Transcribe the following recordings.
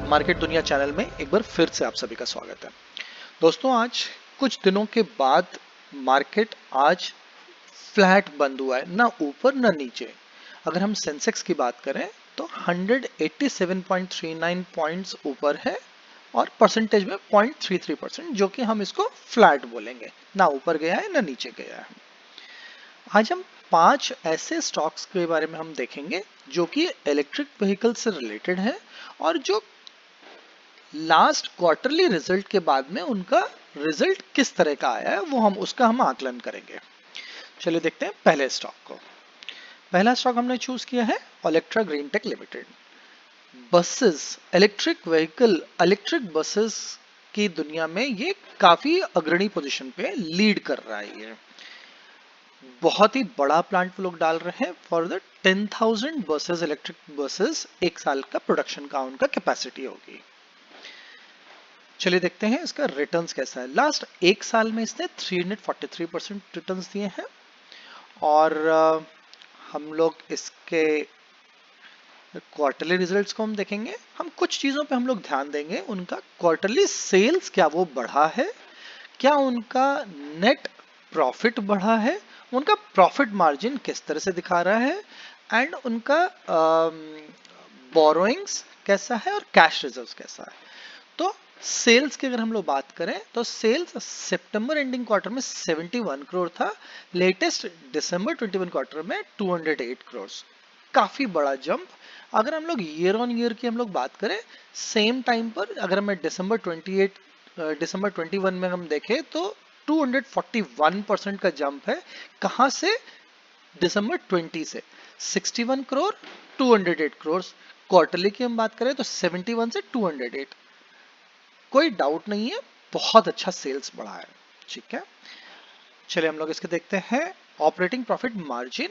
Market दुनिया channel में एक बार फिर से आप सभी का स्वागत है। दोस्तों, आज कुछ दिनों के बाद मार्केट आज फ्लैट बंद हुआ है, ना ऊपर ना नीचे। अगर हम सेंसेक्स की बात करें तो 187.39 पॉइंट्स ऊपर है और परसेंटेज में 0.33%, जो कि हम इसको फ्लैट बोलेंगे, ना ऊपर गया है ना नीचे गया है। आज हम 5 ऐसे स्टॉक्स के बारे में हम देखेंगे जो कि इलेक्ट्रिक व्हीकल से रिलेटेड है और जो लास्ट क्वार्टरली रिजल्ट के बाद में उनका रिजल्ट किस तरह का आया है वो हम आकलन करेंगे। चलिए देखते हैं पहले स्टॉक को। पहला स्टॉक हमने चूज किया है Olectra green tech limited. Buses, electric buses की दुनिया में ये काफी अग्रणी पोजीशन पे लीड कर रहा है। ये बहुत ही बड़ा प्लांट वो लोग डाल रहे हैं for the 10,000 buses, electric buses एक साल का प्रोडक्शन का उनका कैपेसिटी होगी। चलिए देखते हैं इसका रिटर्न्स कैसा है। लास्ट एक साल में इसने 343% रिटर्न्स दिए हैं और हम लोग इसके क्वार्टरली रिजल्ट्स को हम देखेंगे। हम कुछ चीजों पे हम लोग ध्यान देंगे। उनका क्वार्टरली सेल्स क्या वो बढ़ा है, क्या उनका नेट प्रॉफिट बढ़ा है, उनका प्रॉफिट मार्जिन किस तरह से दिखा रहा है, एंड उनका बोरोइंग्स कैसा है और कैश रिजर्व्स कैसा है। तो सेल्स की अगर हम लोग बात करें तो सेल्स सितंबर एंडिंग क्वार्टर में 71 करोड़ था, लेटेस्ट दिसंबर 21 क्वार्टर में 208 करोड़, काफी बड़ा जंप। अगर हम लोग ईयर ऑन ईयर की हम लोग बात करें सेम टाइम पर, अगर हमें दिसंबर 21 में हम देखें तो 241% का जंप है। कहां से? दिसंबर 20 से 61 करोड़ 208 करोड़। क्वार्टरली की हम बात करें तो 71 से 208, कोई डाउट नहीं है, बहुत अच्छा सेल्स बढ़ा है। ठीक है, चलिए हम लोग इसके देखते हैं ऑपरेटिंग प्रॉफिट मार्जिन।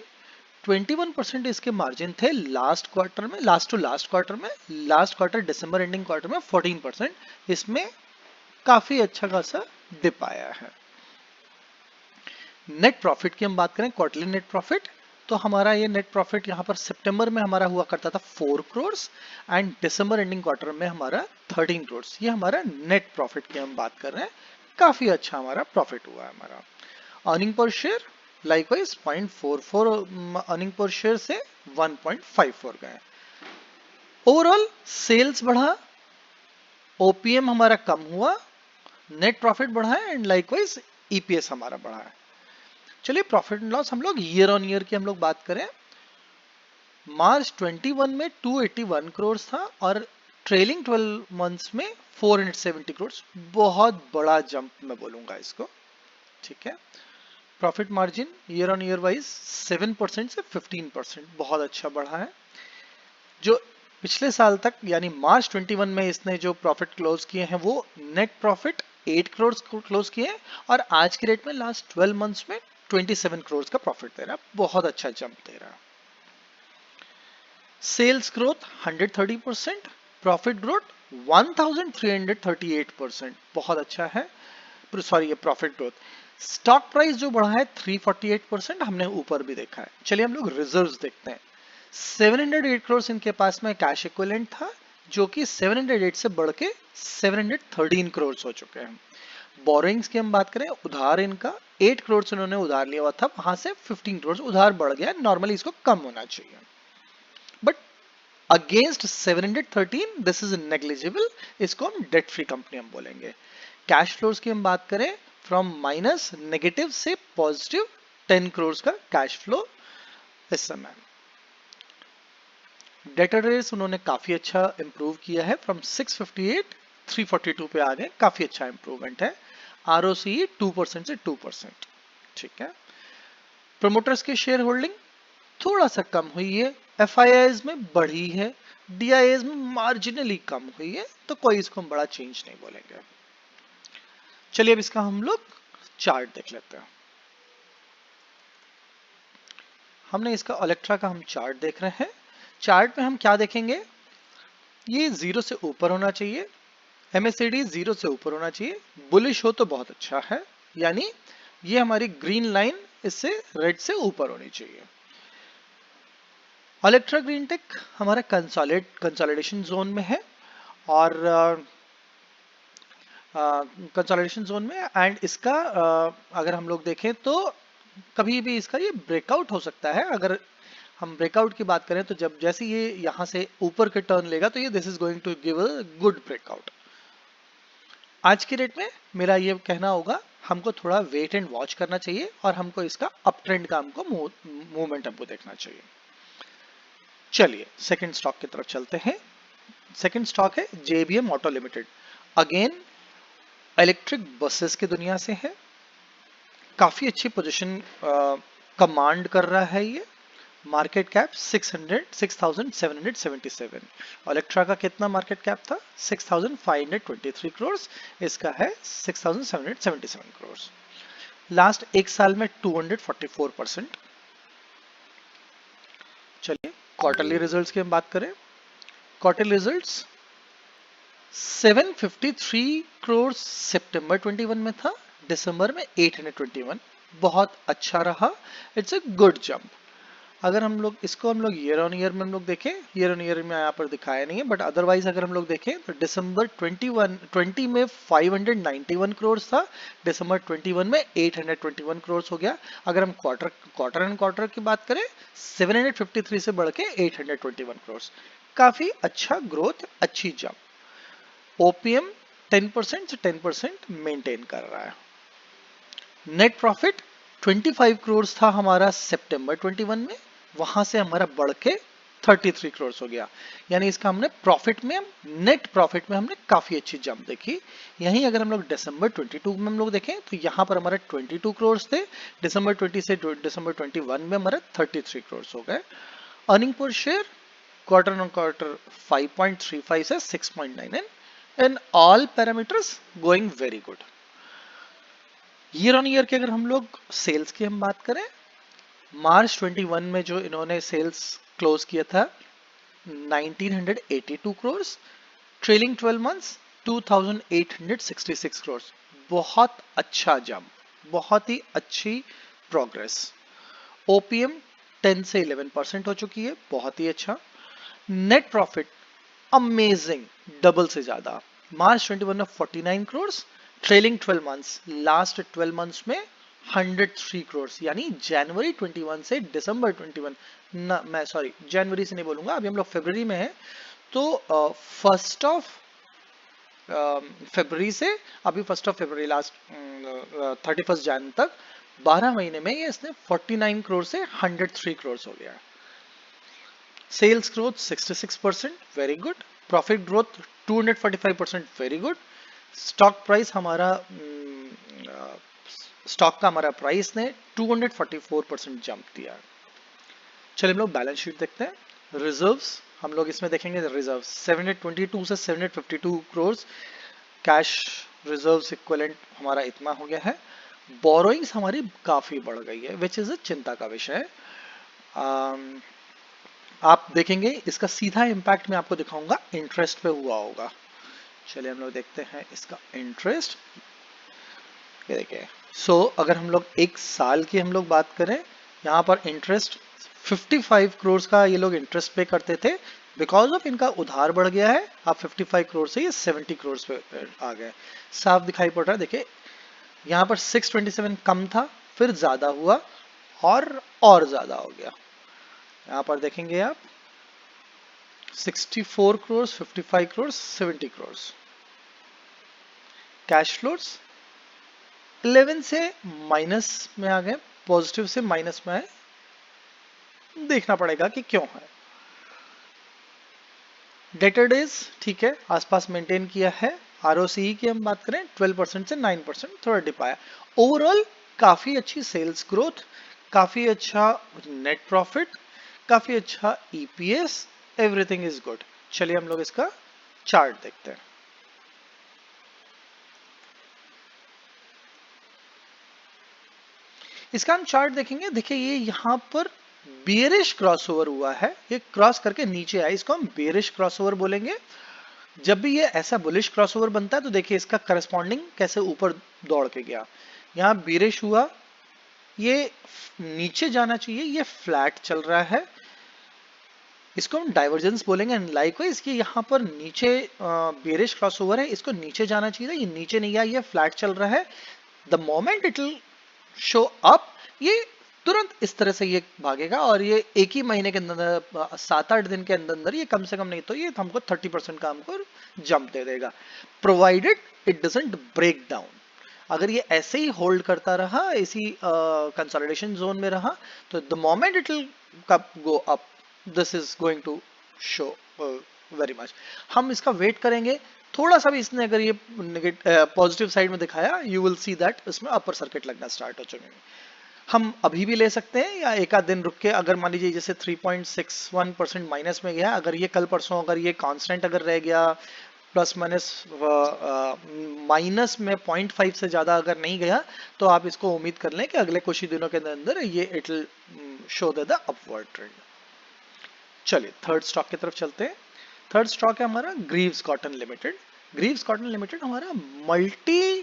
21% इसके मार्जिन थे लास्ट क्वार्टर में, लास्ट टू लास्ट क्वार्टर में। लास्ट क्वार्टर दिसंबर एंडिंग क्वार्टर में 14%, इसमें काफी अच्छा खासा डिप आया है। नेट प्रॉफिट की हम बात करें, क्वार्टरली नेट प्रॉफिट, तो हमारा ये नेट प्रॉफिट यहाँ पर सितंबर में हमारा हुआ करता था 4 crore and December ending quarter में हमारा 13 करोड़। ये हमारा नेट प्रॉफिट की हम बात कर रहे हैं, काफी अच्छा हमारा प्रॉफिट हुआ है हमारा। Earning per share likewise 0.44 earning per share से 1.54 गए। ओवरऑल सेल्स बढ़ा, ओपीएम हमारा कम हुआ, नेट प्रॉफिट बढ़ा है एंड लाइकवाइज ईपीएस हमारा बढ़ा है। चलिए प्रॉफिट एंड लॉस हम लोग ईयर ऑन ईयर की हम लोग बात करें। मार्च 21 में 281 करोड़ था और ट्रेलिंग 12 मंथ्स में 470 करोड़, बहुत बड़ा जंप मैं बोलूंगा इसको। ठीक है, profit margin year on year wise 7% से 15%, बहुत अच्छा बढ़ा है। जो पिछले साल तक यानी मार्च 21 में इसने जो प्रॉफिट क्लोज किए हैं वो नेट प्रॉफिट 8 करोड़ क्लोज किए हैं और आज की डेट में लास्ट 12 मंथ्स में 27 करोड़ का प्रॉफिट दे रहा है, बहुत अच्छा जंप दे रहा है। सेल्स ग्रोथ 130%, प्रॉफिट ग्रोथ 1338%, बहुत अच्छा है। सॉरी, ये प्रॉफिट ग्रोथ। स्टॉक प्राइस जो बढ़ा है 348%, हमने ऊपर भी देखा है। चलिए हम लोग रिजर्व्स देखते हैं। 708 करोड़ इनके पास में कैश इक्विवेलेंट था, जो कि 708 से बढ़ के 713 करोड़ हो चुके हैं। बोरोइंग्स की हम बात करें, उधार इनका 8 करोड़ उन्होंने उधार लिया हुआ था, वहां से 15 करोड़ उधार बढ़ गया। नॉर्मली इसको कम होना चाहिए, but against 713 this is negligible, इसको हम डेट फ्री कंपनी हम बोलेंगे। कैश फ्लोज की हम बात करें, फ्रॉम माइनस नेगेटिव से पॉजिटिव 10 करोड़ का कैश फ्लो इस समय। डेटर रेस उन्होंने काफी अच्छा इंप्रूव किया है, फ्रॉम 658 342 पे आ गए, काफी अच्छा इंप्रूवमेंट है। आरओसी 2% से 2%। ठीक है, प्रोमोटर्स की शेयर होल्डिंग थोड़ा सा कम हुई है, एफआईआईज में बढ़ी है, डीआईएज में मार्जिनली कम हुई है, तो कोई इसको हम बड़ा चेंज नहीं बोलेंगे। चलिए अब इसका हम लोग चार्ट देख लेते हैं। हमने इसका ओलेक्ट्रा का हम चार्ट देख रहे हैं। चार्ट में हम क्या देखेंगे, ये 0 से ऊपर होना चाहिए, एमएससीडी 0 से ऊपर होना चाहिए, बुलिश हो तो बहुत अच्छा है, यानी ये हमारी ग्रीन लाइन इससे रेड से ऊपर होनी चाहिए। ओलेक्ट्रा ग्रीन टेक हमारा कंसोलिडेशन जोन में है और कंसोलिडेशन जोन में। एंड इसका अगर हम लोग देखें तो कभी भी इसका ये ब्रेकआउट हो सकता है। अगर हम ब्रेकआउट की बात करें तो जब जैसे ये यहां से ऊपर के टर्न लेगा तो ये this is going to give a good breakout. आज की डेट में मेरा ये कहना होगा हमको थोड़ा वेट एंड वॉच करना चाहिए और हमको इसका अप ट्रेंड का हमको मूवमेंट हमको देखना चाहिए। चलिए सेकंड स्टॉक की तरफ चलते हैं। सेकंड स्टॉक है JBM auto limited. Again electric buses की दुनिया से है, काफी अच्छी पोजीशन कमांड कर रहा है ये। Market cap 6777। इलेक्ट्रा का कितना मार्केट कैप था? 6523 करोड़। इसका है 6777 करोड़। लास्ट एक साल में 244%। चलिए क्वार्टरली रिजल्ट्स की हम बात करें। क्वार्टरली रिजल्ट्स 753 करोड़ सितंबर 21 में था, दिसंबर में 821। बहुत अच्छा रहा, इट्स अ गुड जंप। अगर हम लोग इसको ईयर ऑन ईयर में हम लोग देखें, ईयर ऑन ईयर में यहाँ पर दिखाया नहीं है, बट अदरवाइज अगर हम लोग देखें तो दिसंबर 20 में 591 करोड़ था, दिसंबर 21 में 821 करोड़ हो गया। अगर हम क्वार्टर एंड क्वार्टर की बात करें 753 से बढ़ के 821 करोड़। काफी अच्छा ग्रोथ, अच्छी जंप। ओपीएम 10% से 10% मेंटेन कर रहा है। नेट प्रॉफिट 25 करोड़ था हमारा सितंबर 21 में, वहां से हमारा बढ़ के 33 करोड़ हो गया। यानी इसका हमने प्रॉफिट में, नेट प्रॉफिट में हमने काफी अच्छी जंप देखी। यहीं अगर हम लोग दिसंबर 22 में हम लोग देखें तो यहाँ पर हमारे 22 करोड़ थे, दिसंबर 20 से दिसंबर 21 में हमारे 33 करोड़ हो गए। Earning per share quarter on quarter 5.35 से 6.99 and all parameters going very good. Year on year के अगर हम लोग सेल्स की हम बात करें, मार्च 21 में जो इन्होंने सेल्स क्लोज किया था 1982 करोड़, ट्रेलिंग 12 मंथ्स 2866 करोड़। बहुत अच्छा जंप, बहुत ही अच्छी प्रोग्रेस। ओपीएम 10 से 11% हो चुकी है, बहुत ही अच्छा। नेट प्रॉफिट अमेजिंग, डबल से ज्यादा। मार्च 21 में 49 crore, trailing 12 months, last 12 months में 103 करोड़। यानी जनवरी 21 से दिसंबर 21 ना, मैं सॉरी जनवरी से नहीं बोलूंगा, अभी हम लोग फरवरी में है, तो फर्स्ट ऑफ फरवरी से अभी फर्स्ट ऑफ फरवरी लास्ट 31 जन तक 12 महीने में ये इसने 49 करोड़ से 103 करोड़ हो गया। Sales growth 66%, very good. Profit growth 245%, very good. Stock price हमारा स्टॉक का हमारा प्राइस ने 244% जंप दिया। चलिए हम लोग बैलेंस शीट देखते हैं। रिजर्व्स हम लोग इसमें देखेंगे, रिजर्व 722 से 752 करोड़। कैश रिजर्व्स इक्विवेलेंट हमारा इतना हो गया है। बोरोइंग्स हमारी काफी बढ़ गई है, विच इज अ चिंता का विषय है। आप देखेंगे इसका सीधा इम्पैक्ट मैं आपको दिखाऊंगा, इंटरेस्ट पे हुआ होगा। चलिए हम लोग देखते हैं इसका इंटरेस्ट। ये देखिए, अगर हम लोग एक साल की हम लोग बात करें, यहाँ पर इंटरेस्ट 55 करोड़ का ये लोग इंटरेस्ट पे करते थे। बिकॉज ऑफ इनका उधार बढ़ गया है, अब 55 करोड़ से ये 70 करोड़ पे आ गए। साफ दिखाई पड़ रहा है, देखिए यहाँ पर 627 कम था, फिर ज्यादा हुआ और ज्यादा हो गया। यहाँ पर देखेंगे आप 64 करोड़, 55 करोड़, 70 करोड़। कैश फ्लोज 11 से माइनस में आ गए, पॉजिटिव से माइनस में आए, देखना पड़ेगा कि क्यों है। डेटर डेज ठीक है, आसपास मेंटेन किया है। आरओसीई की हम बात करें 12% से 9% थोड़ा डिप आया। ओवरऑल काफी अच्छी सेल्स ग्रोथ, काफी अच्छा नेट प्रॉफिट, काफी अच्छा ईपीएस, एवरीथिंग इज गुड। चलिए हम लोग इसका चार्ट देखते हैं। इसका हम चार्ट देखेंगे, देखिए ये यहाँ पर बेरिश क्रॉसओवर हुआ है, ये क्रॉस करके नीचे आया, इसको हम बेरिश क्रॉसओवर बोलेंगे। जब भी ये ऐसा बुलिश क्रॉसओवर बनता है तो देखिए इसका करस्पॉन्डिंग कैसे ऊपर दौड़ के गया। यहाँ बेरिश हुआ, ये नीचे जाना चाहिए, ये फ्लैट चल रहा है, इसको हम डाइवर्जेंस बोलेंगे। एंड लाइकवाइज कि यहाँ पर नीचे बेरिश क्रॉसओवर है, इसको नीचे जाना चाहिए था, ये नीचे नहीं गया, ये फ्लैट चल रहा है। The moment it will show up, ये तुरंत इस तरह से ये भागेगा और ये एक ही महीने के अंदर 7-8 दिन के अंदर अंदर ये कम से कम नहीं तो ये हमको 30% का हमको जंप दे देगा, provided it doesn't break down. अगर ये ऐसे ही होल्ड करता रहा, इसी कंसोलिडेशन जोन में रहा, तो the moment it will go up, this is going to show very much. हम इसका वेट करेंगे थोड़ा सा भी, इसने अगर ये पॉजिटिव साइड में दिखाया, यू विल सी दैट इसमें अपर सर्किट लगना स्टार्ट हो चुके हैं। हम अभी भी ले सकते हैं या एक आध दिन रुक के, अगर मान लीजिए जैसे 3.61% माइनस में गया, अगर ये कल परसों अगर ये कांस्टेंट अगर रह गया, प्लस माइनस माइनस में 0.5 से ज्यादा अगर नहीं गया, तो आप इसको उम्मीद कर लें कि अगले कुछ ही दिनों के अंदर ये it will show the upward trend. चलिए थर्ड स्टॉक की तरफ चलते हैं। थर्ड स्टॉक है हमारा Greaves Cotton limited. Greaves Cotton limited हमारा multi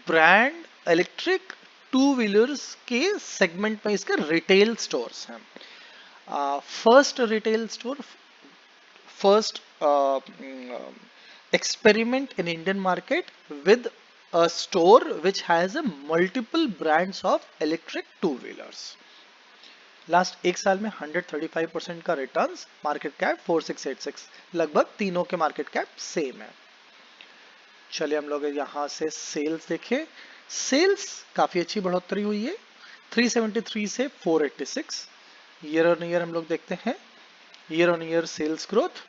brand electric two wheelers के सेगमेंट में इसके रिटेल स्टोर्स हैं। First retail store, first experiment in Indian market with a store which has a multiple brands of electric two wheelers. Last एक साल में 135% का returns, market cap 4686, लगभग तीनों के मार्केट कैप सेम है। चलिए हम लोग यहाँ से सेल्स देखें। सेल्स काफी अच्छी बढ़ोतरी हुई है, 373 से 486। ईयर ऑन ईयर हम लोग देखते हैं, year on year sales growth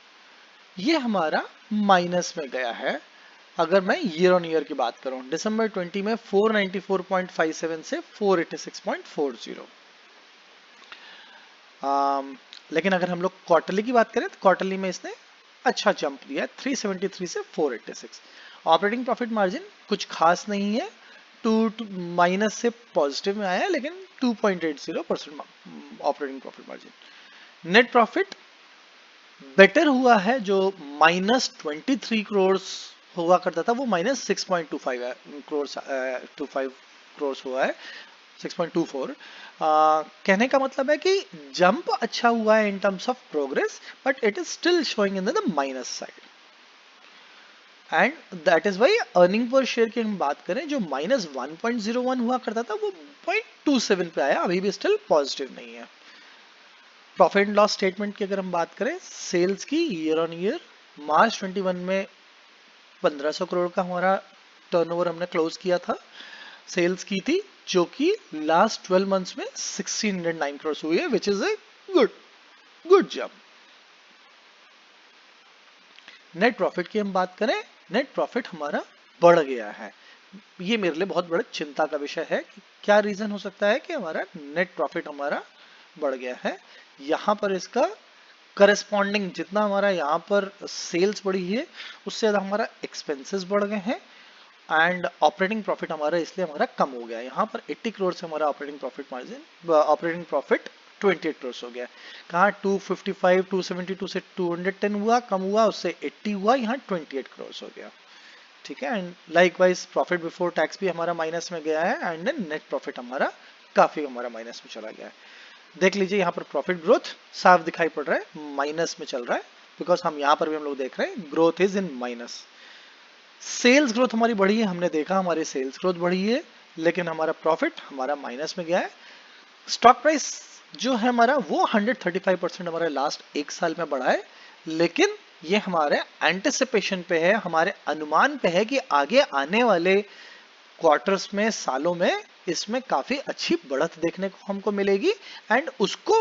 ये हमारा माइनस में गया है। अगर मैं ईयर ऑन ईयर की बात करूं, दिसंबर 20 में 494.57 से 486.40। लेकिन अगर हम लोग क्वार्टरली की बात करें तो क्वार्टरली में इसने अच्छा जंप दिया है, 373 से 486। ऑपरेटिंग प्रॉफिट मार्जिन कुछ खास नहीं है, माइनस से पॉजिटिव में आया है, लेकिन 2.80% operating profit margin. Net profit better हुआ है, जो -23 करोड़ हुआ करता था वो -6.25 करोड़ हुआ है, 6.24। कहने का मतलब है कि जंप अच्छा हुआ है in terms of progress, but it is still showing in the minus side. And that is why earning per share की हम बात करें, जो -1.01 हुआ करता था वो 0.27 पे आया, अभी भी स्टिल पॉजिटिव नहीं है। प्रॉफिट एंड लॉस स्टेटमेंट की अगर हम बात करें, सेल्स की ईयर ऑन ईयर मार्च 21 में 1500 करोड़ का हमारा टर्नओवर हमने क्लोज किया था, सेल्स की थी, जो कि लास्ट 12 मंथ्स में 1609 करोड़ हुई है, which is a good jump. Net profit की हम बात करें, नेट प्रॉफिट हमारा बढ़ गया है। ये मेरे लिए बहुत बड़ा चिंता का विषय है कि क्या रीजन हो सकता है कि हमारा नेट प्रॉफिट हमारा बढ़ गया है। यहाँ पर इसका करस्पॉन्डिंग जितना हमारा यहाँ पर सेल्स बढ़ी है, उससे ज्यादा हमारा एक्सपेंसेस बढ़ गए हैं, एंड ऑपरेटिंग प्रॉफिट हमारा इसलिए हमारा कम हो गया। यहाँ पर 80 करोड़ से हमारा operating profit margin, operating profit 28 crore हो गया। कहाँ 255, 272 से 210 हुआ, कम हुआ, उससे 80 हुआ, यहाँ 28 करोड़ हो गया। ठीक है। And likewise profit before tax भी हमारा माइनस में गया है, एंड नेट प्रॉफिट हमारा काफी हमारा माइनस में चला गया है। देख लीजिए यहाँ पर प्रॉफिट ग्रोथ साफ दिखाई पड़ रहा है, माइनस में चल रहा है, बिकॉज हम यहाँ पर भी हम लोग देख रहे हैं growth is in minus. Sales growth हमारी बढ़ी है, हमने देखा हमारी सेल्स ग्रोथ बढ़ी है, लेकिन हमारा प्रॉफिट हमारा माइनस में गया है। स्टॉक प्राइस जो है हमारा वो 135% हमारे लास्ट एक साल में बढ़ा है, लेकिन ये हमारे एंटिसिपेशन पे है, हमारे अनुमान पे है कि आगे आने वाले क्वार्टर्स में, सालों में इसमें काफी अच्छी बढ़त देखने को हमको मिलेगी, एंड उसको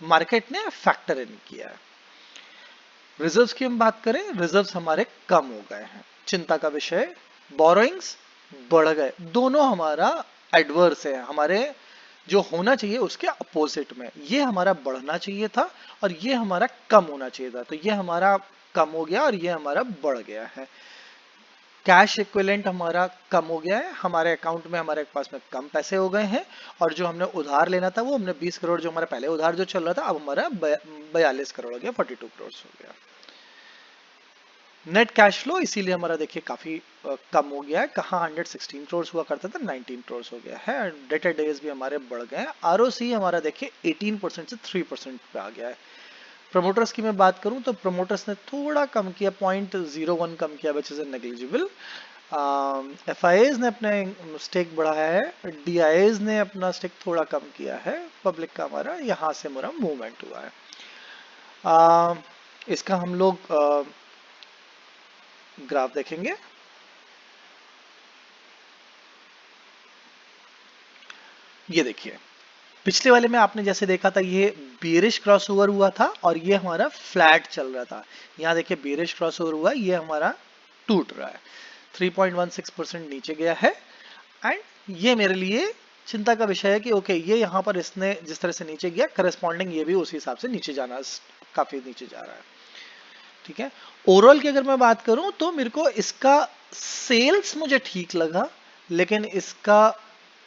मार्केट ने फैक्टर इन किया है। रिजर्व्स की हम बात करें, रिजर्व्स हमारे कम हो गए हैं, चिंता का विषय। बोरोइंग्स बढ़ गए, दोनों हमारा एडवर्स है, हमारे जो होना चाहिए उसके अपोजिट में। ये हमारा बढ़ना चाहिए था और ये हमारा कम होना चाहिए था, तो ये हमारा कम हो गया और ये हमारा बढ़ गया है। कैश इक्विवेलेंट हमारा कम हो गया है, हमारे अकाउंट में हमारे पास में कम पैसे हो गए हैं, और जो हमने उधार लेना था वो हमने 20 करोड़ जो हमारा पहले उधार जो चल रहा था, अब हमारा 42 करोड़ हो गया, 42 करोड़ हो गया। नेट कैश फ्लो इसीलिए हमारा देखिए काफी कम हो गया है, कहाँ 116 करोड़ हुआ करता था, 19 करोड़ हो गया है। डेटर डेज भी हमारे बढ़ गए हैं। आरओसी हमारा देखिए 18% से 3% पे आ गया है। प्रमोटर्स की मैं बात करूं तो प्रमोटर्स ने थोड़ा कम किया, 0.01 कम किया, विच इज नेग्लिजिबल। FIAs ने अपने स्टेक बढ़ाया है, DIAs ने अपना स्टेक थोड़ा कम किया है, पब्लिक का हमारा यहां से हमारा मूवमेंट हुआ है। इसका हम लोग ग्राफ देखेंगे। ये देखिए, पिछले वाले में आपने जैसे देखा था ये बेरिश क्रॉसओवर हुआ था और ये हमारा फ्लैट चल रहा था। यहाँ देखिए बेरिश क्रॉसओवर हुआ, ये हमारा टूट रहा है, 3.16% नीचे गया है। एंड ये मेरे लिए चिंता का विषय है कि ओके, ये यहाँ पर इसने जिस तरह से नीचे गया, करस्पॉन्डिंग ये भी उसी हिसाब से नीचे जाना, काफी नीचे जा रहा है। ठीक है, ओवरऑल की अगर मैं बात करूं तो मेरे को इसका सेल्स मुझे ठीक लगा, लेकिन इसका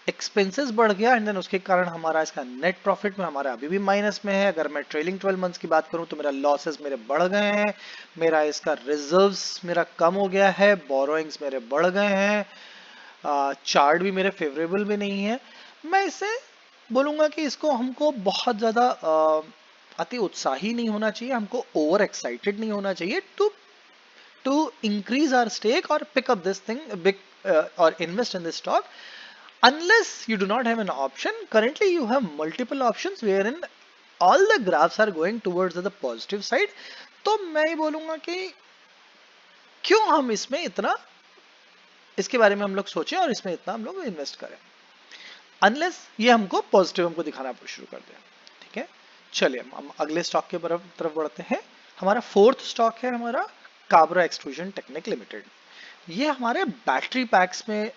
एक्सपेंसेस बढ़ गया एंड देन उसके कारण हमारा इसका नेट प्रॉफिट में हमारा अभी भी माइनस में है। अगर मैं ट्रेलिंग 12 मंथ्स की बात करूं तो मेरा लॉसेस मेरे बढ़ गए हैं, मेरा इसका रिजर्व्स मेरा कम हो गया है, बोरोइंग्स मेरे बढ़ गए हैं, चार्ट भी मेरे फेवरेबल भी नहीं है। मैं इसे बोलूंगा कि इसको हमको बहुत ज्यादा अति उत्साही नहीं होना चाहिए, हमको ओवर एक्साइटेड नहीं होना चाहिए टू इंक्रीज आवर स्टेक और pick up this thing big और invest in this stock, unless you do not have an option. Currently you have multiple options wherein all the graphs are going towards the positive side. तो मैं ये बोलूंगा कि क्यों हम इसमें इतना, इसके बारे में हम लोग सोचें और इसमें इतना हम लोग इन्वेस्ट करें, अनलेस ये हमको पॉजिटिव हमको दिखाना शुरू कर दें। ठीक है, चलिए हम अगले स्टॉक के तरफ बढ़ते हैं। हमारा फोर्थ स्टॉक है हमारा काबरा एक्सट्रूजन टेक्निक लिमिटेड। ये हमारे बैटरी पैक्स में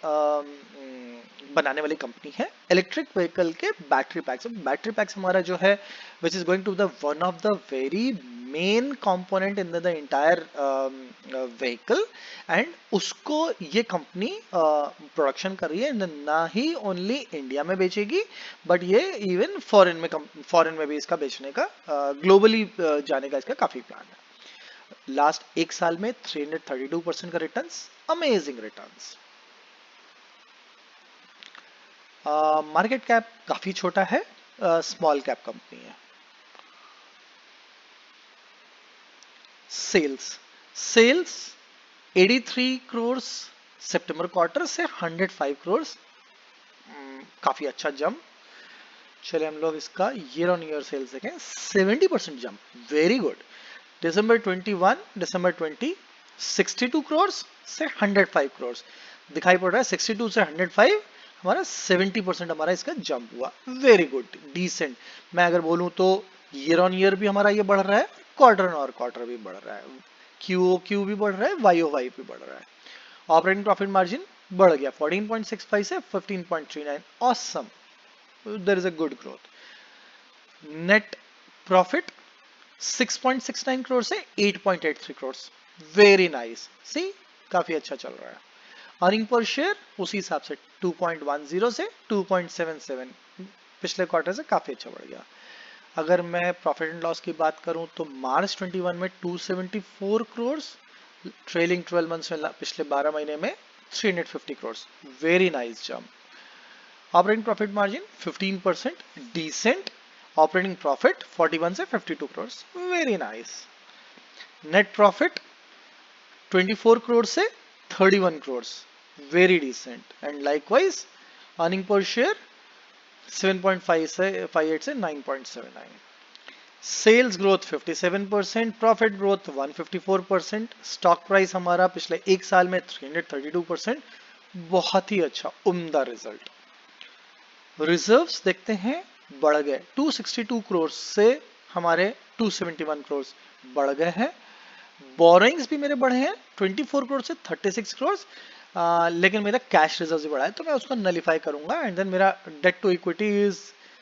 बनाने वाली कंपनी है, इलेक्ट्रिक व्हीकल के बैटरी पैक्स। बैटरी पैक्स हमारा जो है which is going to the one of the very main component in the entire vehicle, and उसको ये कंपनी प्रोडक्शन कर रही है, ना ही ओनली इंडिया में बेचेगी बट ये इवन फॉरेन में भी इसका बेचने का, ग्लोबली जाने का इसका काफी प्लान है। लास्ट एक साल में 332% का returns, amazing returns. Market cap काफी छोटा है, स्मॉल कैप कंपनी है। सेल्स 83 करोड़ सितंबर क्वार्टर से 105 करोड़, काफी अच्छा जंप। चलिए हम लोग इसका ईयर ऑन ईयर सेल्स देखें, 70% जंप, वेरी गुड। दिसंबर 21 दिसंबर 20 62 करोड़ से 105 करोड़ दिखाई पड़ रहा है। 62 से 105 हमारा 70% हमारा इसका जंप हुआ, वेरी गुड, डिसेंट। मैं अगर बोलूं तो ईयर ऑन ईयर भी हमारा ये बढ़ रहा है, क्वार्टर और क्वार्टर भी बढ़ रहा है, QOQ भी बढ़ रहा है, YOY भी बढ़ रहा है। ऑपरेटिंग प्रॉफिट मार्जिन बढ़ गया 14.65 से 15.39, awesome, there is a good growth. Net profit 6.69 crore से 8.83 करोड़, वेरी नाइस, सी काफी अच्छा चल रहा है। अर्निंग पर शेयर उसी हिसाब से 2.10 से 2.77, पिछले क्वार्टर से काफी अच्छा बढ़ गया। अगर मैं प्रॉफिट एंड लॉस की बात करूं तो मार्च 21 में 274 करोड़, ट्रेलिंग 12 मंथ्स में पिछले 12 महीने में 350 crore, very nice jump. Operating profit margin 15%, decent. Operating profit 41 से 52 crore, very nice. Net profit 24 crore से 31 crore, very decent. And likewise earning per share 7.5 से 58 से 9.79। Sales growth 57%, profit growth 154%, stock price हमारा पिछले एक साल में 332%, बहुत ही अच्छा उम्दा रिजल्ट। रिजर्व्स देखते हैं बढ़ गए, 262 करोड़ से हमारे 271 करोड़ बढ़ गए हैं। बोरोइंग्स भी मेरे बढ़े हैं 24 करोड़ से 36 करोड़, लेकिन मेरा कैश रिजर्व भी बढ़ा है तो मैं उसको नलिफाई करूंगा। एंड देन मेरा debt to equity is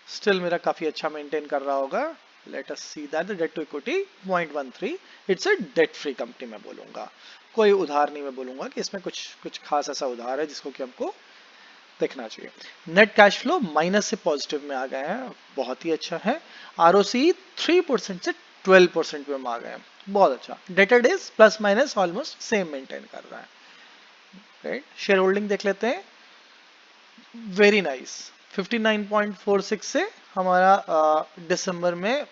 still मेरा काफी अच्छा मेंटेन कर रहा होगा। Let us see that the debt to equity 0.13, it's a debt free company मैं बोलूंगा, कोई उधार नहीं मैं बोलूंगा कि इसमें कुछ खास ऐसा उधार है जिसको कि हमको देखना चाहिए। नेट कैश फ्लो माइनस से पॉजिटिव में आ गए हैं, बहुत ही अच्छा है। ROCE 3% से 12% में आ गए हैं, बहुत अच्छा। Debtor days plus minus almost same maintain कर रहा है, राइट। शेयर होल्डिंग देख लेते हैं, वेरी नाइस, 59.46 से हमारा दिसंबर में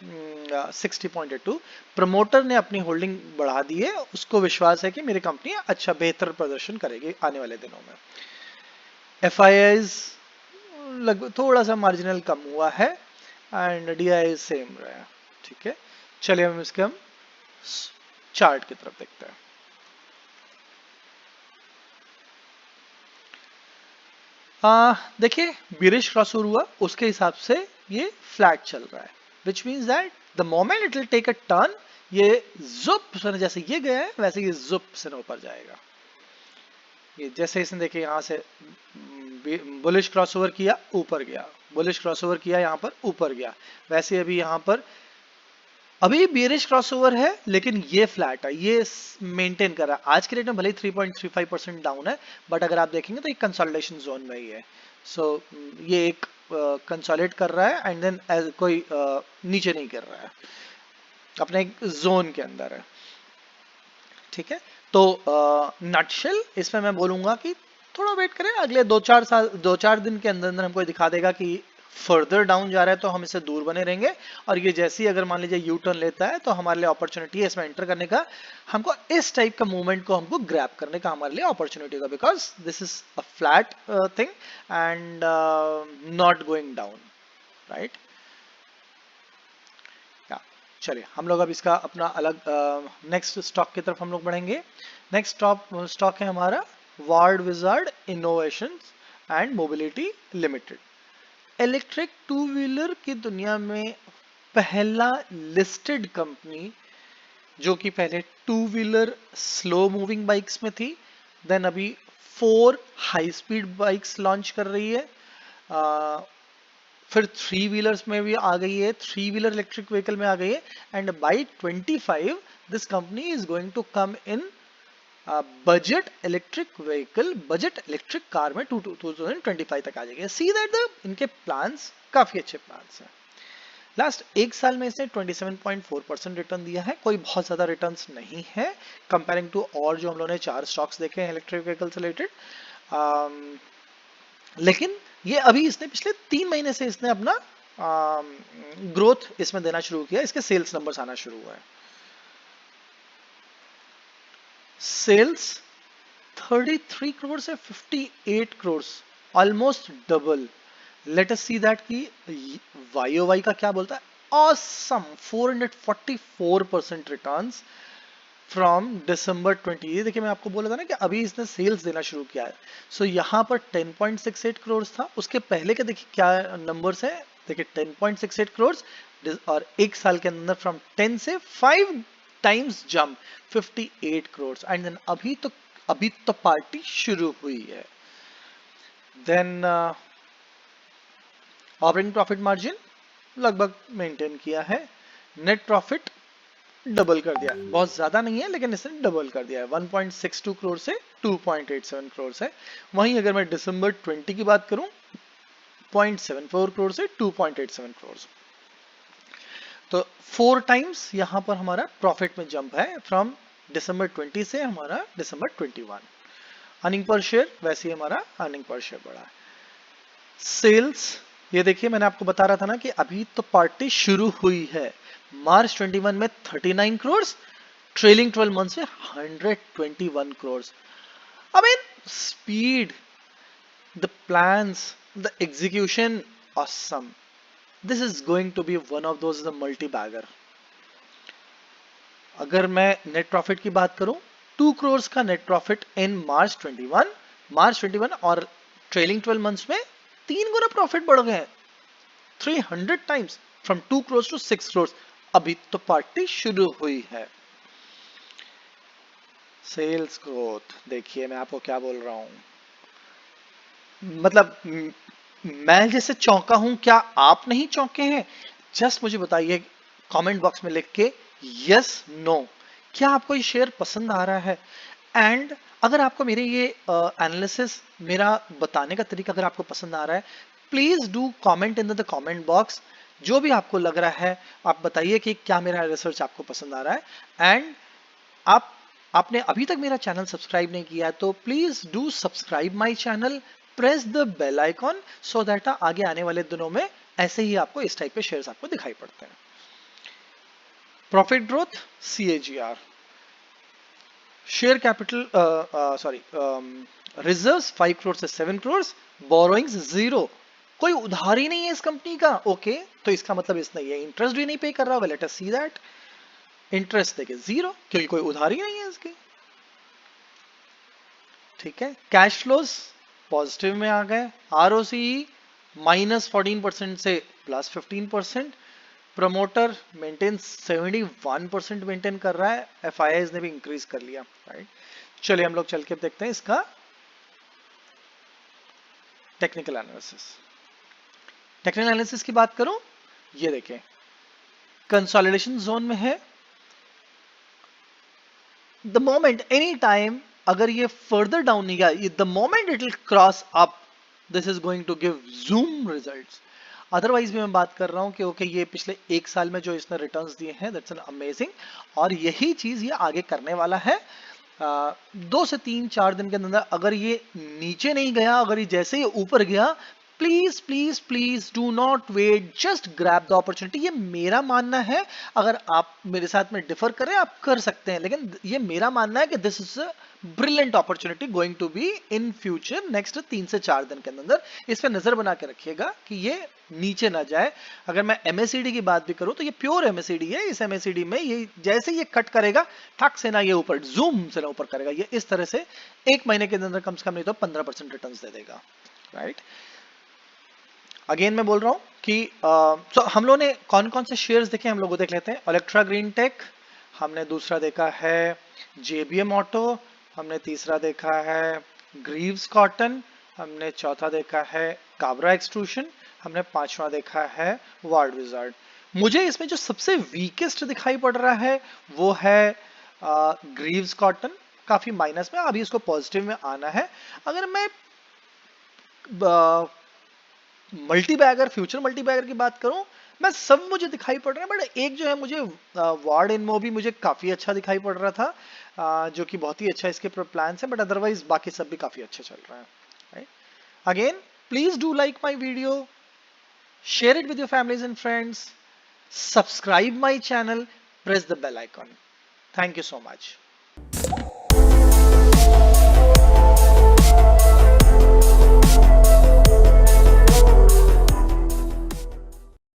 60.82। प्रमोटर ने अपनी होल्डिंग बढ़ा दी है, उसको विश्वास है कि मेरी कंपनी अच्छा बेहतर प्रदर्शन करेगी आने वाले दिनों में। FIIs लगभग थोड़ा सा मार्जिनल कम हुआ है एंड DI सेम रहा है। ठीक है, चलिए हम इसके चार्ट की तरफ देखते हैं। देखिए बिरिश क्रॉसओवर हुआ, उसके हिसाब से ये फ्लैट चल रहा है, which means that the moment it will take a turn, ये जुप से जैसे ये गया है वैसे ये जुप से ऊपर जाएगा। ये जैसे इसने देखिए यहाँ से बुलिश क्रॉसओवर किया ऊपर गया, बुलिश क्रॉसओवर किया यहाँ पर ऊपर गया, वैसे अभी यहाँ पर अभी बियरिश क्रॉसओवर है लेकिन ये फ्लैट है, ये मेंटेन कर रहा है। आज के रेट में भले ही 3.35% डाउन है, बट अगर आप देखेंगे तो एक कंसोलिडेशन जोन में ही है। सो ये एक कंसोलिडेट कर रहा है एंड देन कोई नीचे नहीं कर रहा है, अपने एक जोन के अंदर है। ठीक है, तो नटशेल इसमें मैं बोलूंगा कि थोड़ा वेट करें, अगले 2-4 दिन के अंदर अंदर हमको दिखा देगा कि फर्दर डाउन जा रहा है तो हम इससे दूर बने रहेंगे, और ये जैसे ही अगर मान लीजिए यू टर्न लेता है तो हमारे लिए अपॉर्चुनिटी है इसमें एंटर करने का। हमको इस टाइप का मूवमेंट को हमको ग्रैब करने का हमारे लिए अपॉर्चुनिटी होगा, because this is a flat thing and not going down, right. चलिए हम लोग अब इसका अपना अलग नेक्स्ट स्टॉक की तरफ हम लोग बढ़ेंगे। नेक्स्ट स्टॉक है हमारा ward wizard innovation and mobility limited. Electric two wheeler की दुनिया में पहला लिस्टेड कंपनी जो कि पहले two wheeler slow moving bikes में थी, देन अभी 4 हाई स्पीड बाइक्स लॉन्च कर रही है, फिर 3 व्हीलर्स में भी आ गई है, 3 व्हीलर इलेक्ट्रिक व्हीकल में आ गई है, and by 25 this company is going to come in budget electric vehicle, budget electric car में 2025 तक आ जाएगी। सी दैट इनके प्लान्स काफी अच्छे प्लान्स हैं। लास्ट एक साल में इसने 27.4% रिटर्न दिया है, कोई बहुत ज्यादा रिटर्न्स नहीं है कंपेयरिंग टू और जो हम लोगों ने 4 स्टॉक्स देखे हैं इलेक्ट्रिक व्हीकल से रिलेटेड, लेकिन ये अभी इसने पिछले 3 महीने से इसने अपना ग्रोथ इसमें देना शुरू किया, इसके सेल्स नंबर्स आना शुरू हुआ है। सेल्स 33 करोड़ से 58 crore, almost double. Late us see that की YOY का क्या बोलता है, ऑसम 444% रिटर्न्स फ्रॉम दिसंबर 20। ये देखिए मैं आपको बोला था ना कि अभी इसने सेल्स देना शुरू किया है। सो यहाँ पर 10.68 करोड़ था, उसके पहले के देखिए क्या नंबर्स है, देखिए 10.68 करोड़, और एक साल के अंदर फ्रॉम 10 से 5 times jump 58 crore, and then अभी तो पार्टी शुरू हुई है। देन ऑपरेटिंग प्रॉफिट मार्जिन लगभग मेंटेन किया है, नेट प्रॉफिट डबल कर दिया, बहुत ज्यादा नहीं है लेकिन इसने डबल कर दिया है, 1.62 करोड़ से 2.87 करोड़ है। वहीं अगर मैं दिसंबर 20 की बात करूं 0.74 करोड़ से 2.87 करोड़, तो 4 टाइम्स यहां पर हमारा प्रॉफिट में जंप है फ्रॉम दिसंबर 20 से हमारा दिसंबर 21। अर्निंग पर शेयर वैसे ही हमारा अर्निंग पर शेयर बढ़ा है। सेल्स ये देखिए मैंने आपको बता रहा था ना कि अभी तो पार्टी शुरू हुई है, मार्च 21 में 39 करोड़, ट्रेलिंग 12 मंथ्स में 121 crore. I mean speed, the plans, the execution awesome. This is going to be one of those multibagger. अगर मैं नेट प्रॉफिट की बात करूं 2 करोड़ का नेट प्रॉफिट इन मार्च 21 और ट्रेलिंग 12 मंथ्स में 3 गुना प्रॉफिट बढ़ गए, 300 times from 2 crore to 6 crore. अभी तो पार्टी शुरू हुई है। सेल्स ग्रोथ देखिए मैं आपको क्या बोल रहा हूं, मतलब मैं जैसे चौंका हूं, क्या आप नहीं चौंके हैं? जस्ट मुझे बताइए कमेंट बॉक्स में लिख के यस नो, क्या आपको ये शेयर पसंद आ रहा है? एंड अगर आपको मेरे ये एनालिसिस मेरा बताने का तरीका अगर आपको पसंद आ रहा है, please do comment in the comment box. जो भी आपको लग रहा है आप बताइए कि क्या मेरा रिसर्च आपको पसंद आ रहा है। एंड आपने अभी तक मेरा चैनल सब्सक्राइब नहीं किया है तो please do subscribe my channel, press the bell icon so that आगे आने वाले दिनों में ऐसे ही आपको इस टाइप के शेयर्स आपको दिखाई पड़ते हैं। Profit growth CAGR, share capital sorry reserves 5 crore से 7 करोड़, बोरोइंग्स 0, कोई उधार ही नहीं है इस कंपनी का। ओके, तो इसका मतलब इसने ये इंटरेस्ट भी नहीं पे कर रहा होगा। Let us see that. Interest देखिए 0, क्योंकि कोई उधार ही नहीं है इसकी। ठीक है, कैश फ्लोज पॉजिटिव में आ गए, ROCE -14% से +15%, प्रमोटर मेंटेन 71% मेंटेन कर रहा है, FIIs ने भी इंक्रीज कर लिया, राइट। चलिए हम लोग चल के देखते हैं इसका टेक्निकल एनालिसिस। टेक्निकल एनालिसिस की बात करूं, ये देखें कंसोलिडेशन जोन में है। द मोमेंट एनी टाइम अगर ये फर्दर डाउन नहीं गया, the moment it will cross up, this is going to give zoom results. Otherwise भी मैं बात कर रहा हूं कि ओके ये पिछले एक साल में जो इसने रिटर्न्स दिए हैं दैट्स एन अमेजिंग, और यही चीज ये आगे करने वाला है। 2 से 3-4 दिन के अंदर अगर ये नीचे नहीं गया, अगर ये जैसे ही ऊपर गया, please please please do not wait, just grab the opportunity. ये मेरा मानना है, अगर आप मेरे साथ में डिफर करें आप कर सकते हैं, लेकिन ये मेरा मानना है कि this is a brilliant opportunity going to be in future. Next 3 से 4 दिन के अंदर इस पे नजर बना के रखिएगा कि ये नीचे ना जाए। अगर मैं MACD की बात भी करूं तो ये प्योर MACD है। इस MACD में ये जैसे ये कट करेगा, ठक से ना ये ऊपर, जूम से ना ऊपर करेगा, ये इस तरह से 1 महीने के अंदर कम से कम नहीं तो 15% रिटर्न्स दे देगा, राइट। अगेन मैं बोल रहा हूं कि तो हम लोगों ने कौन कौन से शेयर्स देखे, हम लोग वो देख लेते हैं। इलेक्ट्रा ग्रीन टेक, हमने दूसरा देखा है JBM ऑटो, हमने तीसरा देखा है ग्रीव्स कॉटन, हमने चौथा देखा है काबरा एक्सट्रूशन, हमने पांचवा देखा है वार्ड विजार्ड। मुझे इसमें जो सबसे वीकेस्ट दिखाई पड़ रहा है वो है ग्रीव्स कॉटन, काफी माइनस में, अभी इसको पॉजिटिव में आना है। अगर मैं multibagger, future multibagger की बात करूं, मैं सब मुझे दिखाई पड़ रहा है, बट एक जो है मुझे वार्ड इनमो भी मुझे काफी अच्छा दिखाई पड़ रहा था, जो कि बहुत ही अच्छा इसके प्लान है, बट अदरवाइज बाकी सब भी काफी अच्छे चल रहा है। Again please do like my video, share it with your families and friends, subscribe my channel, press the bell icon. Thank you so much.